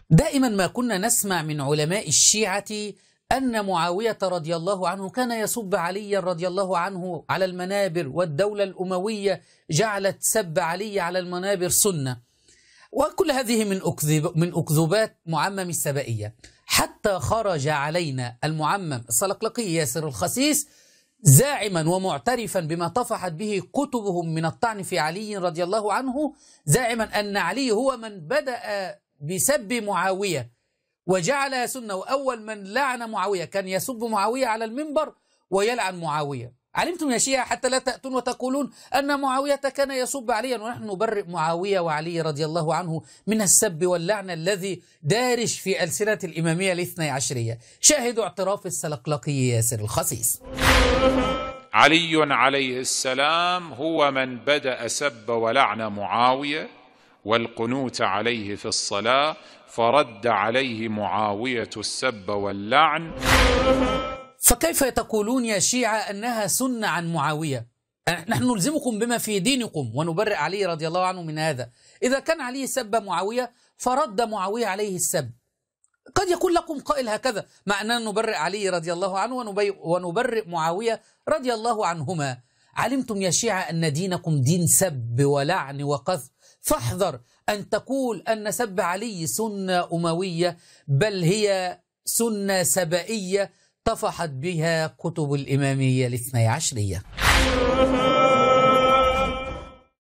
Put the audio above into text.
دائما ما كنا نسمع من علماء الشيعة أن معاوية رضي الله عنه كان يسب عليا رضي الله عنه على المنابر، والدولة الأموية جعلت سب علي على المنابر سنة، وكل هذه من أكذوبات معمم السبائية، حتى خرج علينا المعمم السلقلقي ياسر الخسيس زاعما ومعترفا بما طفحت به كتبهم من الطعن في علي رضي الله عنه، زاعما أن علي هو من بدأ بسب معاوية وجعلها سنة، وأول من لعن معاوية كان يسب معاوية على المنبر ويلعن معاوية. علمتم يا شيعة حتى لا تأتون وتقولون أن معاوية كان يسب عليا، ونحن نبرئ معاوية وعلي رضي الله عنه من السب واللعن الذي دارج في ألسنة الإمامية الاثني عشرية. شاهدوا اعتراف السلقلقي ياسر الخسيس. علي عليه السلام هو من بدأ سب ولعن معاوية والقنوت عليه في الصلاة، فرد عليه معاوية السب واللعن. فكيف تقولون يا شيعة أنها سنة عن معاوية؟ نحن نلزمكم بما في دينكم ونبرئ علي رضي الله عنه من هذا. إذا كان علي سب معاوية فرد معاوية عليه السب، قد يكون لكم قائل هكذا، مع أننا نبرئ علي رضي الله عنه ونبرئ معاوية رضي الله عنهما. علمتم يا شيعة أن دينكم دين سب ولعن وقذف، فاحذر أن تقول أن سب علي سنة أموية، بل هي سنة سبائية طفحت بها كتب الإمامية الاثني عشرية.